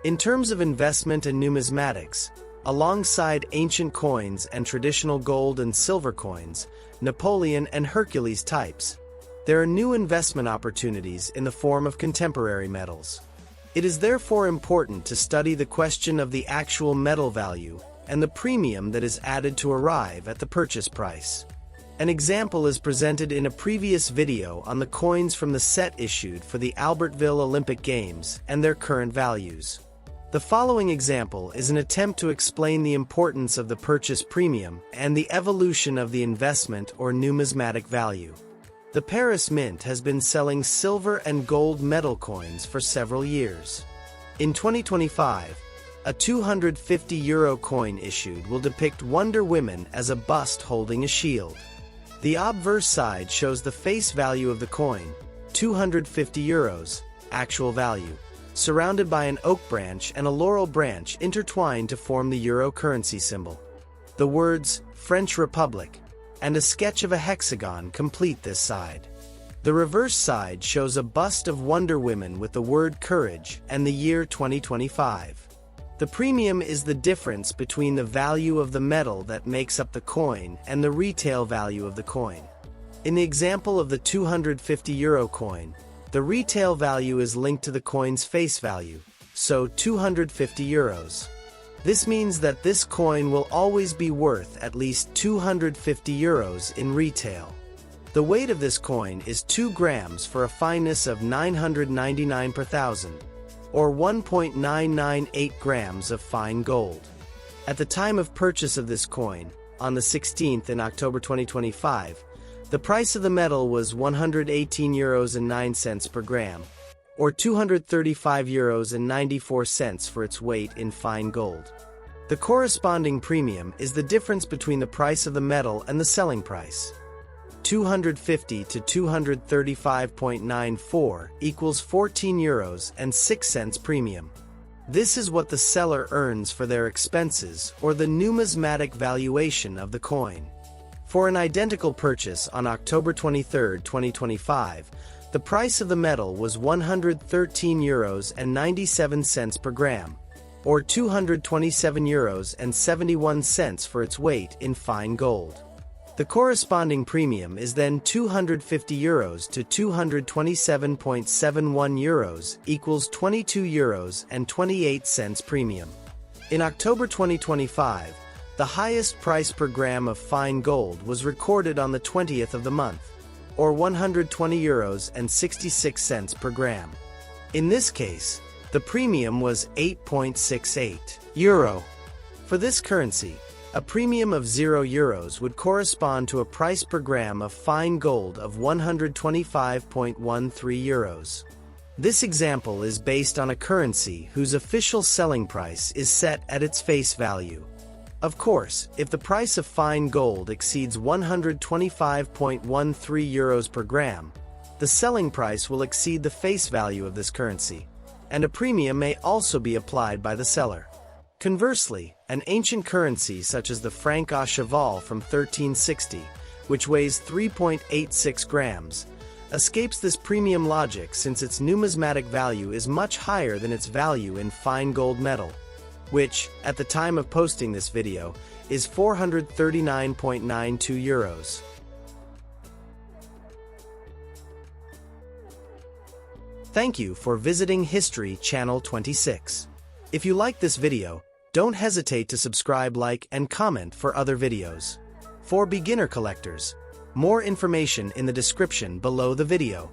In terms of investment and numismatics, alongside ancient coins and traditional gold and silver coins, Napoleon and Hercules types, there are new investment opportunities in the form of contemporary metals. It is therefore important to study the question of the actual metal value and the premium that is added to arrive at the purchase price. An example is presented in a previous video on the coins from the set issued for the Albertville Olympic Games and their current values. The following example is an attempt to explain the importance of the purchase premium and the evolution of the investment or numismatic value. The Paris Mint has been selling silver and gold metal coins for several years. In 2025, a €250 coin issued will depict Wonder Woman as a bust holding a shield. The obverse side shows the face value of the coin, €250, actual value, surrounded by an oak branch and a laurel branch intertwined to form the euro currency symbol. The words, French Republic, and a sketch of a hexagon complete this side. The reverse side shows a bust of Wonder Woman with the word courage and the year 2025. The premium is the difference between the value of the metal that makes up the coin and the retail value of the coin. In the example of the €250 coin, the retail value is linked to the coin's face value, so €250. This means that this coin will always be worth at least €250 in retail. The weight of this coin is 2 grams for a fineness of 999 per thousand, or 1.998 grams of fine gold. At the time of purchase of this coin, on the 16th in October 2025, the price of the metal was €118.09 per gram, or €235.94 for its weight in fine gold. The corresponding premium is the difference between the price of the metal and the selling price. 250 to 235.94 equals €14.06 premium. This is what the seller earns for their expenses or the numismatic valuation of the coin. For an identical purchase on October 23, 2025, the price of the metal was €113.97 per gram, or €227.71 for its weight in fine gold. The corresponding premium is then €250 to €227.71 equals €22.28 premium. In October 2025, the highest price per gram of fine gold was recorded on the 20th of the month, or €120.66 per gram. In this case, the premium was €8.68. For this currency, a premium of €0 would correspond to a price per gram of fine gold of €125.13. This example is based on a currency whose official selling price is set at its face value. Of course, if the price of fine gold exceeds €125.13 per gram, the selling price will exceed the face value of this currency, and a premium may also be applied by the seller. Conversely, an ancient currency such as the franc à cheval from 1360, which weighs 3.86 grams, escapes this premium logic since its numismatic value is much higher than its value in fine gold metal, which, at the time of posting this video, is €439.92. Thank you for visiting History Channel 26. If you like this video, don't hesitate to subscribe, like, and comment for other videos. For beginner collectors, more information in the description below the video.